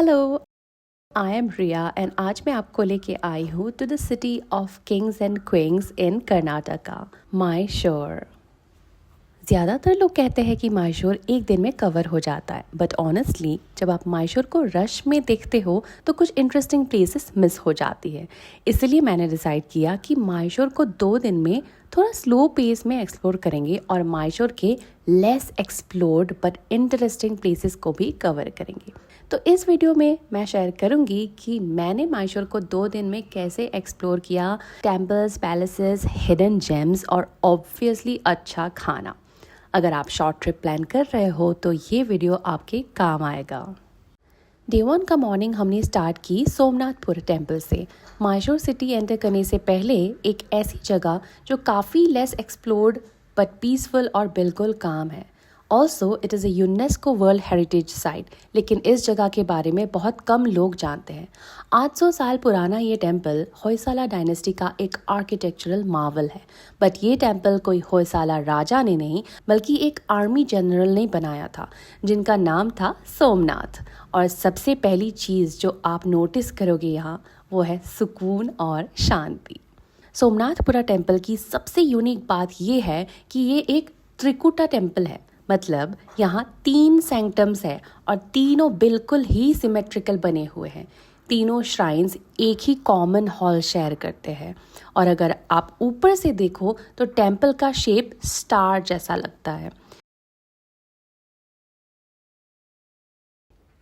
Hello, I am Riya and आज मैं आपको लेके आई हूँ to the city of kings and queens in Karnataka, Mysore. ज़्यादातर लोग कहते हैं कि मायशोर एक दिन में कवर हो जाता है, बट ऑनेस्टली जब आप मायशोर को रश में देखते हो तो कुछ इंटरेस्टिंग प्लेसेस मिस हो जाती है। इसलिए मैंने डिसाइड किया कि मायशोर को 2 दिन में थोड़ा स्लो पेस में एक्सप्लोर करेंगे और मायशोर के less explored but interesting places को भी कवर करेंगे। तो इस वीडियो में मैं शेयर करूंगी कि मैंने मायशोर को 2 दिन में कैसे एक्सप्लोर किया, टेम्पल्स, पैलेसेस, हिडन जेम्स और ऑब्वियसली अच्छा खाना। अगर आप शॉर्ट ट्रिप प्लान कर रहे हो तो ये वीडियो आपके काम आएगा। डे 1 का मॉर्निंग हमने स्टार्ट की सोमनाथपुर टेम्पल से। मायशोर सिटी एंटर करने से पहले एक ऐसी जगह जो काफ़ी लेस एक्सप्लोर्ड बट पीसफुल और बिल्कुल काम है। Also it is a UNESCO world heritage site, लेकिन इस जगह के बारे में बहुत कम लोग जानते हैं। 800 साल पुराना ये टेम्पल होयसाला डायनेस्टी का एक आर्किटेक्चरल मार्वल है। बट ये टेम्पल कोई होयसाला राजा ने नहीं बल्कि एक आर्मी जनरल ने बनाया था, जिनका नाम था सोमनाथ। और सबसे पहली चीज़ जो आप नोटिस करोगे यहाँ वो है सुकून और शांति। सोमनाथपुरा टेम्पल की सबसे यूनिक बात ये है कि ये एक त्रिकुटा टेम्पल है, मतलब यहाँ 3 सैंक्टम्स है और तीनों बिल्कुल ही सिमेट्रिकल बने हुए हैं। तीनों श्राइन्स एक ही कॉमन हॉल शेयर करते हैं और अगर आप ऊपर से देखो तो टेम्पल का शेप स्टार जैसा लगता है।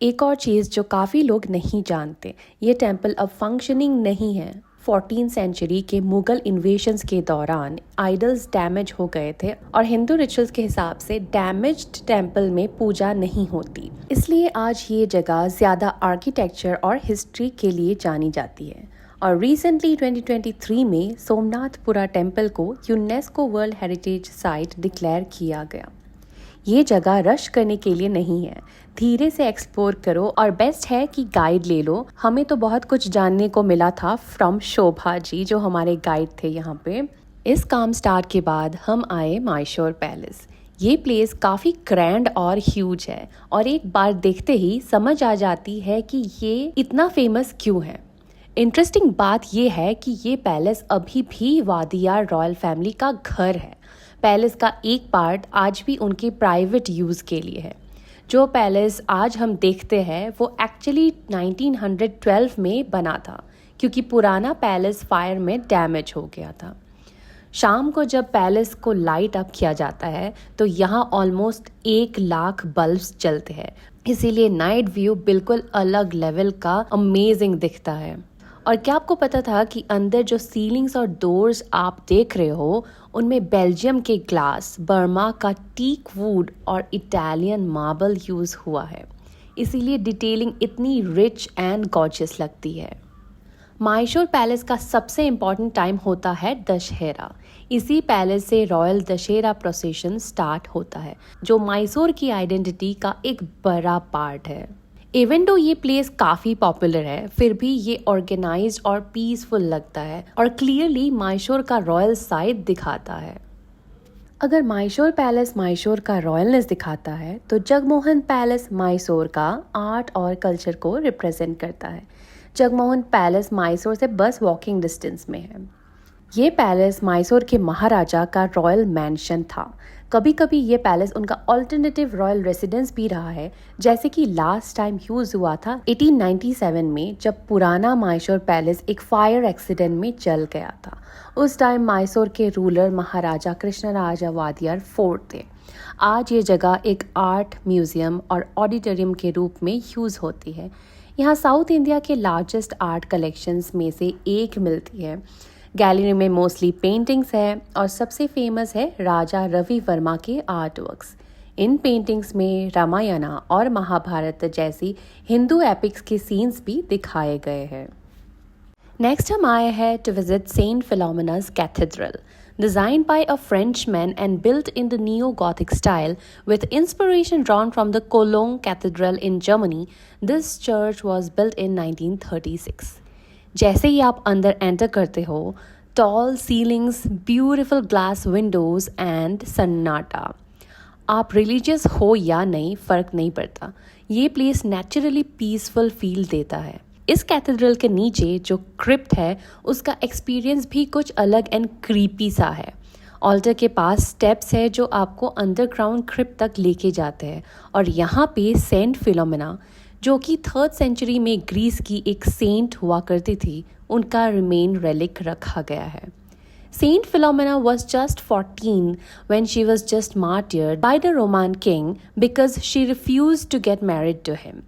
एक और चीज़ जो काफ़ी लोग नहीं जानते, ये टेम्पल अब फंक्शनिंग नहीं है। 14th सेंचुरी के मुगल इन्वेशंस के दौरान आइडल्स डैमेज हो गए थे और हिंदू रिचुअल्स के हिसाब से डैमेज्ड टेम्पल में पूजा नहीं होती, इसलिए आज ये जगह ज़्यादा आर्किटेक्चर और हिस्ट्री के लिए जानी जाती है। और रिसेंटली 2023 में सोमनाथपुरा टेम्पल को UNESCO world heritage site declare किया गया। ये जगह रश करने के लिए नहीं है, धीरे से एक्सप्लोर करो और बेस्ट है कि गाइड ले लो। हमें तो बहुत कुछ जानने को मिला था फ्रॉम शोभा जी, जो हमारे गाइड थे यहाँ पे। इस काम स्टार्ट के बाद हम आए मायशोर पैलेस। ये प्लेस काफ़ी ग्रैंड और ह्यूज है और एक बार देखते ही समझ आ जाती है कि ये इतना फेमस क्यों है। इंटरेस्टिंग बात ये है कि ये पैलेस अभी भी वादियार रॉयल फैमिली का घर है। पैलेस का एक पार्ट आज भी उनके प्राइवेट यूज़ के लिए है। जो पैलेस आज हम देखते हैं वो एक्चुअली 1912 में बना था, क्योंकि पुराना पैलेस फायर में डैमेज हो गया था। शाम को जब पैलेस को लाइट अप किया जाता है तो यहाँ ऑलमोस्ट 1 लाख बल्ब्स जलते हैं, इसीलिए नाइट व्यू बिल्कुल अलग लेवल का अमेजिंग दिखता है। और क्या आपको पता था कि अंदर जो सीलिंग्स और डोर्स आप देख रहे हो उनमें बेल्जियम के ग्लास, बर्मा का टीक वुड और इटालियन मार्बल यूज़ हुआ है, इसीलिए डिटेलिंग इतनी रिच एंड गॉर्जियस लगती है। मायशोर पैलेस का सबसे इम्पॉर्टेंट टाइम होता है दशहरा। इसी पैलेस से रॉयल दशहरा प्रोसेशन स्टार्ट होता है, जो मैसूर की आइडेंटिटी का एक बड़ा पार्ट है। इवन दो ये प्लेस काफ़ी पॉपुलर है, फिर भी ये ऑर्गेनाइज्ड और पीसफुल लगता है और क्लियरली मायशोर का रॉयल साइड दिखाता है। अगर मायशोर पैलेस मायशोर का रॉयलनेस दिखाता है तो जगमोहन पैलेस मैसूर का आर्ट और कल्चर को रिप्रेजेंट करता है। जगमोहन पैलेस मैसूर से बस वॉकिंग डिस्टेंस में है। ये पैलेस मैसूर के महाराजा का रॉयल मैंशन था। कभी कभी ये पैलेस उनका ऑल्टरनेटिव रॉयल रेसिडेंस भी रहा है, जैसे कि लास्ट टाइम यूज हुआ था 1897 में, जब पुराना मैसूर पैलेस एक फायर एक्सीडेंट में जल गया था। उस टाइम मैसूर के रूलर महाराजा कृष्णराजा वादियार फोर्ट थे। आज ये जगह एक आर्ट म्यूजियम और ऑडिटोरियम के रूप में यूज होती है। यहाँ साउथ इंडिया के लार्जेस्ट आर्ट कलेक्शंस में से एक मिलती है। गैलरी में मोस्टली पेंटिंग्स है और सबसे फेमस है राजा रवि वर्मा के आर्ट वर्क्स। इन पेंटिंग्स में रामायणा और महाभारत जैसी हिंदू एपिक्स के सीन्स भी दिखाए गए हैं। नेक्स्ट हम आए हैं to visit saint Philomena's cathedral. Designed by a Frenchman and built in the neo-Gothic style with inspiration drawn from the Cologne Cathedral in Germany, this church was built in 1936. जैसे ही आप अंदर एंटर करते हो, tall ceilings, beautiful glass windows and सन्नाटा। आप religious हो या नहीं, फ़र्क नहीं पड़ता, ये प्लेस नेचुरली पीसफुल फील देता है। इस कैथेड्रल के नीचे जो क्रिप्ट है उसका एक्सपीरियंस भी कुछ अलग एंड क्रीपी सा है। ऑल्टर के पास स्टेप्स है जो आपको अंडरग्राउंड क्रिप्ट तक लेके जाते हैं, और यहाँ पे सेंट फिलोमेना जो कि 3rd सेंचुरी में ग्रीस की एक सेंट हुआ करती थी, उनका रिमेन रेलिक रखा गया है। Saint Philomena was just 14 when she was just martyred by the Roman king because she refused to get married to him.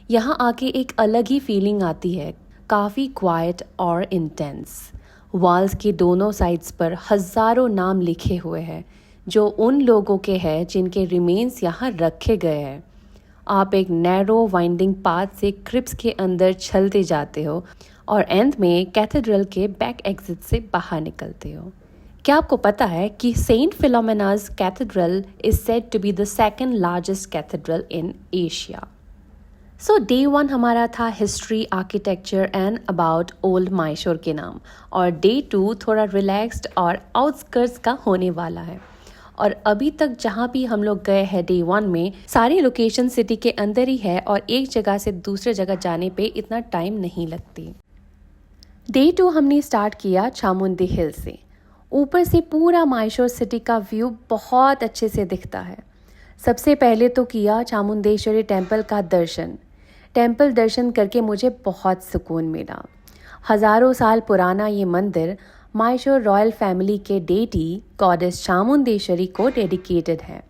यहाँ आके एक अलग ही फीलिंग आती है, काफ़ी क्वाइट और इंटेंस। वॉल्स के दोनों साइड्स पर हज़ारों नाम लिखे हुए हैं जो उन लोगों के हैं जिनके रिमेन्स यहाँ रखे गए हैं। आप एक नैरो वाइंडिंग पाथ से क्रिप्स के अंदर चलते जाते हो और एंड में कैथेड्रल के बैक एग्जिट से बाहर निकलते हो। क्या आपको पता है कि saint Philomena's cathedral is said to be the second largest cathedral in Asia. So day 1 हमारा था history, architecture and about old Mysore के नाम, और डे 2 थोड़ा रिलैक्स्ड और आउटस्कर्ट्स का होने वाला है। और अभी तक जहाँ भी हम लोग गए हैं डे 1 में, सारी लोकेशन सिटी के अंदर ही है और एक जगह से दूसरे जगह जाने पे इतना टाइम नहीं लगती। डे 2 हमने स्टार्ट किया चामुंडी हिल से। ऊपर से पूरा मैसूर सिटी का व्यू बहुत अच्छे से दिखता है। सबसे पहले तो किया चामुंडेश्वरी टेम्पल का दर्शन। टेम्पल दर्शन करके मुझे बहुत सुकून मिला। हज़ारों साल पुराना ये मंदिर मैसूर रॉयल फैमिली के डेटी गॉडेस चामुंडेश्वरी को डेडिकेटेड है।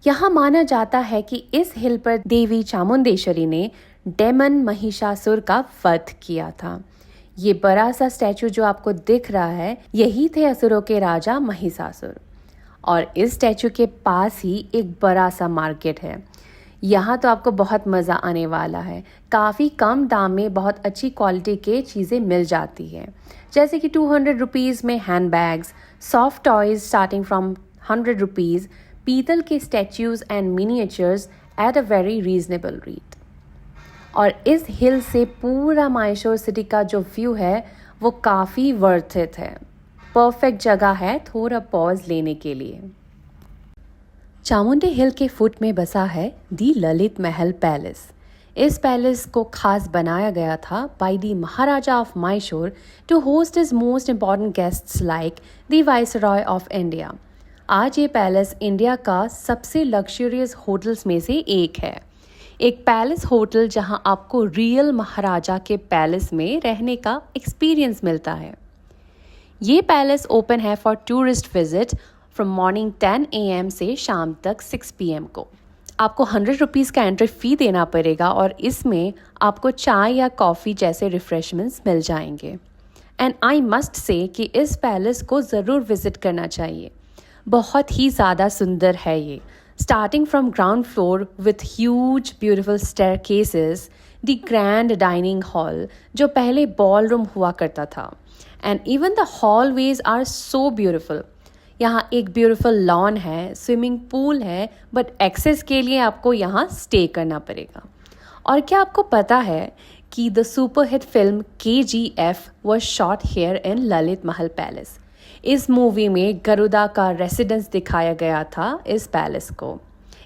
यहाँ माना जाता है कि इस हिल पर देवी चामुंडेश्वरी ने डेमन महिषासुर का वध किया था। ये बड़ा सा स्टैचू जो आपको दिख रहा है, यही थे असुरों के राजा महिषासुर। और इस स्टैचू के पास ही एक बड़ा सा मार्केट है। यहाँ तो आपको बहुत मज़ा आने वाला है। काफ़ी कम दाम में बहुत अच्छी क्वालिटी के चीज़ें मिल जाती है, जैसे कि 200 रुपीज़ में hand bags, soft toys starting from 100 rupees, पीतल के statues and miniatures at a very reasonable rate. और इस हिल से पूरा मैसूर सिटी का जो व्यू है वो काफ़ी वर्थ इट है। परफेक्ट जगह है थोड़ा पॉज लेने के लिए। चामुंडी हिल के फुट में बसा है दी ललित महल पैलेस। इस पैलेस को खास बनाया गया था by the Maharaja of Mysore to host his most important guests like the viceroy of India. आज ये पैलेस इंडिया का सबसे लग्जरियस होटल्स में से एक है। एक पैलेस होटल जहां आपको रियल महाराजा के पैलेस में रहने का एक्सपीरियंस मिलता है। ये पैलेस ओपन है for tourist visit from morning 10 AM से शाम तक 6 PM को। आपको 100 रुपीज़ का एंट्री फ़ी देना पड़ेगा और इसमें आपको चाय या कॉफ़ी जैसे रिफ्रेशमेंट्स मिल जाएंगे। एंड आई मस्ट से कि इस पैलेस को ज़रूर विज़िट करना चाहिए। बहुत ही ज़्यादा सुंदर है ये। Starting from ground floor with huge beautiful staircases, the grand dining hall जो पहले ballroom हुआ करता था, and even the hallways are so beautiful. यहाँ एक beautiful lawn है, swimming pool है, but access के लिए आपको यहाँ stay करना पड़ेगा। और क्या आपको पता है कि the super hit film KGF was shot here in Lalit Mahal palace. इस मूवी में गरुदा का रेसिडेंस दिखाया गया था इस पैलेस को।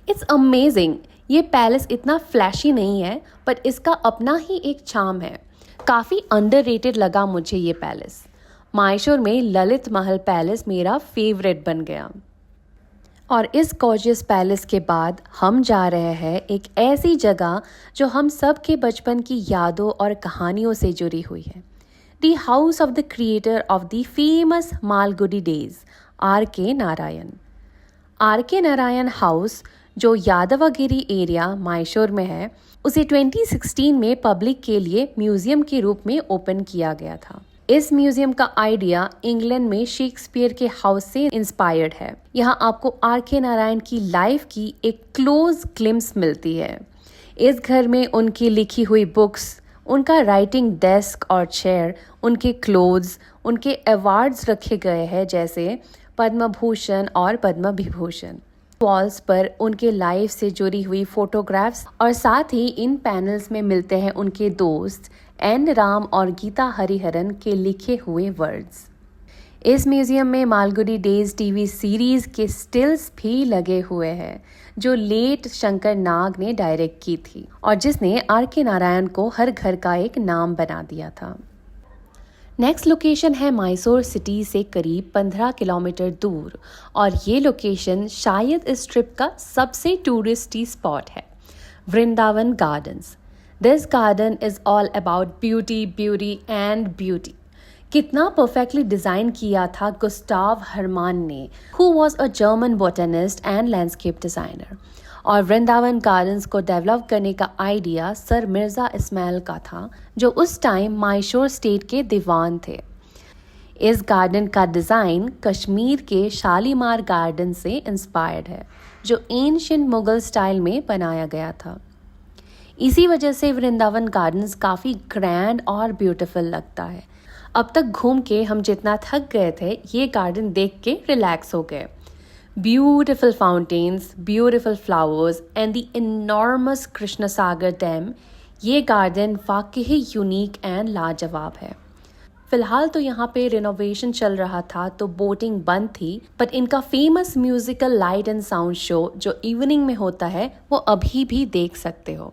It's amazing. ये पैलेस इतना फ्लैशी नहीं है, बट इसका अपना ही एक चार्म है। काफ़ी अंडररेटेड लगा मुझे ये पैलेस। मैसूर में ललित महल पैलेस मेरा फेवरेट बन गया। और इस गॉर्जियस पैलेस के बाद हम जा रहे हैं एक ऐसी जगह जो हम सब के बचपन की यादों और कहानियों से जुड़ी हुई है। The house of the creator of the famous Malgudi days, R.K. Narayan. R.K. Narayan house जो यादवागिरी एरिया मैसूर में है, उसे 2016 में पब्लिक के लिए म्यूजियम के रूप में ओपन किया गया था। इस म्यूजियम का आइडिया इंग्लैंड में शेक्सपियर के हाउस से इंस्पायर्ड है। यहाँ आपको R.K. नारायण की लाइफ की एक क्लोज ग्लिम्स मिलती है। इस घर में उनकी लिखी हुई बुक्स, उनका राइटिंग डेस्क और चेयर, उनके क्लोथ्स, उनके अवार्ड्स रखे गए हैं जैसे पद्म भूषण और पद्म विभूषण। वॉल्स पर उनके लाइफ से जुड़ी हुई फोटोग्राफ्स और साथ ही इन पैनल्स में मिलते हैं उनके दोस्त एन राम और गीता हरिहरन के लिखे हुए वर्ड्स। इस म्यूज़ियम में मालगुडी डेज टीवी सीरीज़ के स्टिल्स भी लगे हुए हैं जो लेट शंकर नाग ने डायरेक्ट की थी और जिसने आर के नारायण को हर घर का एक नाम बना दिया था। नेक्स्ट लोकेशन है मैसूर सिटी से करीब 15 किलोमीटर दूर और ये लोकेशन शायद इस ट्रिप का सबसे टूरिस्टी स्पॉट है, Vrindavan gardens. This garden is all about beauty beauty and beauty. कितना परफेक्टली डिज़ाइन किया था गुस्टाव हरमान ने, who was a German botanist and landscape designer. और वृंदावन गार्डन्स को डेवलप करने का आइडिया सर मिर्ज़ा इस्माइल का था जो उस टाइम मैसूर स्टेट के दीवान थे। इस गार्डन का डिज़ाइन कश्मीर के शालीमार गार्डन से इंस्पायर्ड है जो एंशिएंट मुगल स्टाइल में बनाया गया था। इसी वजह से वृंदावन गार्डन्स काफ़ी ग्रैंड और ब्यूटीफुल लगता है। अब तक घूम के हम जितना थक गए थे ये गार्डन देख के रिलैक्स हो गए। Beautiful fountains, beautiful flowers and the enormous Krishna Sagar dam, ये गार्डन वाकई ही यूनिक एंड लाजवाब है। फिलहाल तो यहाँ पे रिनोवेशन चल रहा था तो बोटिंग बंद थी, बट इनका famous musical light and sound show जो इवनिंग में होता है वो अभी भी देख सकते हो।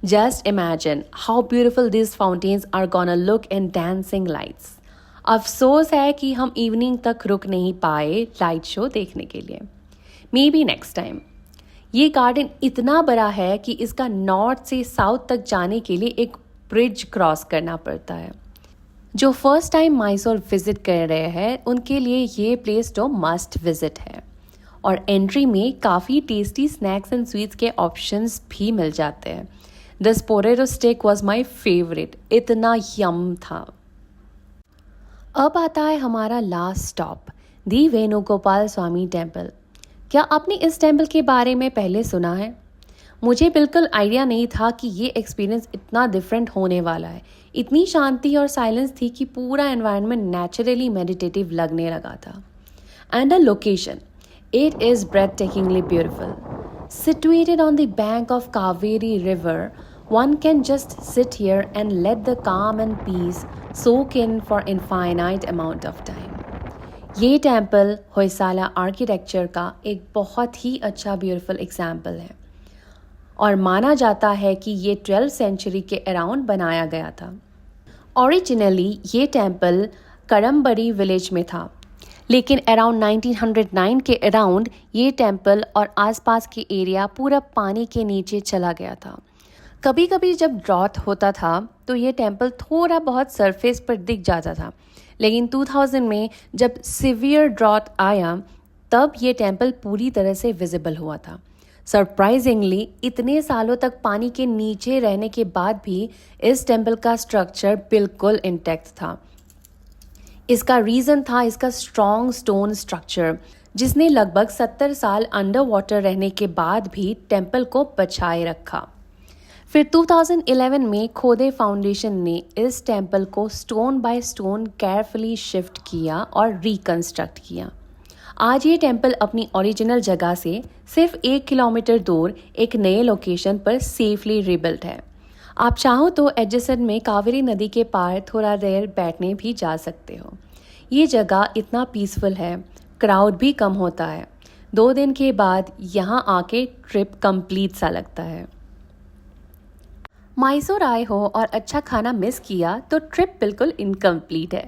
Just imagine how beautiful these fountains are gonna look in dancing lights. अफसोस है कि हम इवनिंग तक रुक नहीं पाए लाइट शो देखने के लिए। May be next time. ये गार्डन इतना बड़ा है कि इसका नॉर्थ से साउथ तक जाने के लिए एक ब्रिज क्रॉस करना पड़ता है। जो फर्स्ट टाइम मैसूर विजिट कर रहे हैं उनके लिए ये प्लेस तो मस्ट विजिट है। और एंट्री में काफ़ी टेस्टी स्नैक्स एंड स्वीट्स के ऑप्शंस भी मिल जाते हैं। This potato stick was my favourite, इतना यम था। अब आता है हमारा लास्ट स्टॉप, दी वेणुगोपाल स्वामी टेम्पल। क्या आपने इस टेम्पल के बारे में पहले सुना है? मुझे बिल्कुल आइडिया नहीं था कि ये एक्सपीरियंस इतना डिफरेंट होने वाला है। इतनी शांति और साइलेंस थी कि पूरा एनवायरनमेंट नेचुरली मेडिटेटिव लगने लगा था। And the location, it is breathtakingly beautiful. Situated on the bank of Kaveri River, one can just sit here and let the calm and peace soak in for infinite amount of time. ये temple Hoysala architecture का एक बहुत ही अच्छा beautiful example है और माना जाता है कि ये 12th सेंचुरी के अराउंड बनाया गया था। ओरिजिनली ये टेम्पल करमबड़ी विलेज में था, लेकिन अराउंड 1909 के अराउंड ये टेम्पल और आसपास के एरिया पूरा पानी के नीचे चला गया था। कभी कभी जब ड्रॉट होता था तो ये टेम्पल थोड़ा बहुत सरफेस पर दिख जाता था, लेकिन 2000 में जब सिवियर ड्रॉट आया तब ये टेम्पल पूरी तरह से विजिबल हुआ था। सरप्राइजिंगली इतने सालों तक पानी के नीचे रहने के बाद भी इस टेम्पल का स्ट्रक्चर बिल्कुल इंटैक्ट था। इसका रीज़न था इसका स्ट्रॉन्ग स्टोन स्ट्रक्चर, जिसने लगभग 70 साल अंडर वाटर रहने के बाद भी टेम्पल को बचाए रखा। फिर 2011 में खोदे फाउंडेशन ने इस टेम्पल को stone by stone carefully shift किया और रिकंस्ट्रक्ट किया। आज ये टेम्पल अपनी ओरिजिनल जगह से सिर्फ 1 किलोमीटर दूर एक नए लोकेशन पर सेफली रिबिल्ट है। आप चाहो तो एडजसेंट में कावेरी नदी के पार थोड़ा देर बैठने भी जा सकते हो। ये जगह इतना पीसफुल है, क्राउड भी कम होता है। 2 दिन के बाद यहाँ आके ट्रिप कंप्लीट सा लगता है। मैसूर आए हो और अच्छा खाना मिस किया तो ट्रिप बिल्कुल इनकम्प्लीट है।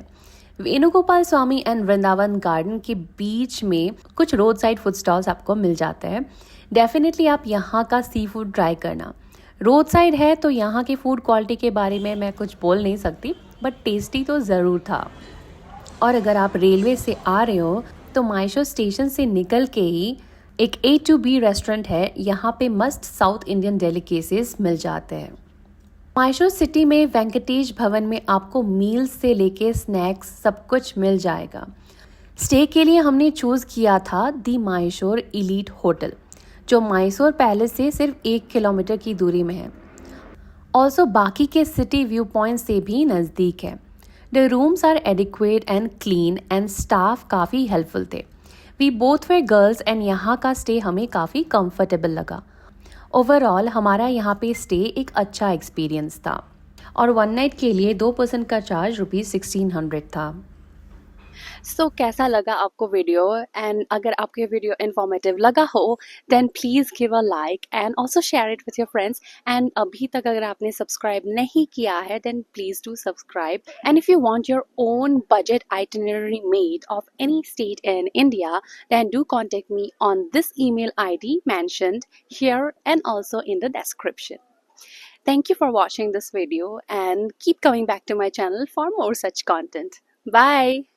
वेणुगोपाल स्वामी एंड वृंदावन गार्डन के बीच में कुछ रोड साइड फूड स्टॉल्स आपको मिल जाते हैं। डेफिनेटली आप यहाँ का सी फूड ट्राई करना। रोड साइड है तो यहाँ की फूड क्वालिटी के बारे में मैं कुछ बोल नहीं सकती, बट टेस्टी तो ज़रूर था। और अगर आप रेलवे से आ रहे हो तो मैसूर स्टेशन से निकल के ही एक A2B रेस्टोरेंट है, यहाँ पे मस्त साउथ इंडियन डेलिकेसीज मिल जाते हैं। मैसूर सिटी में वेंकटेश भवन में आपको मील्स से लेके स्नैक्स सब कुछ मिल जाएगा। स्टे के लिए हमने चूज़ किया था दी मैसूर इलीट होटल, जो मैसूर पैलेस से सिर्फ 1 किलोमीटर की दूरी में है। ऑल्सो बाकी के सिटी व्यू पॉइंट से भी नज़दीक है। The rooms are adequate and clean and staff काफ़ी हेल्पफुल थे। We both were girls and यहाँ का स्टे हमें काफ़ी कंफर्टेबल लगा। ओवरऑल हमारा यहाँ पे स्टे एक अच्छा एक्सपीरियंस था और 1 नाइट के लिए 2 पर्सन का चार्ज ₹1600 था। सो कैसा लगा आपको वीडियो, एंड अगर आपको ये वीडियो इन्फॉर्मेटिव लगा हो then please give a like and also share it with your friends. And अभी तक अगर आपने सब्सक्राइब नहीं किया है then please do subscribe. And if you want your own budget itinerary made of any state in India, then do contact me on this email ID mentioned here and also in the description. Thank you for watching this video and keep coming back to my channel for more such content. Bye.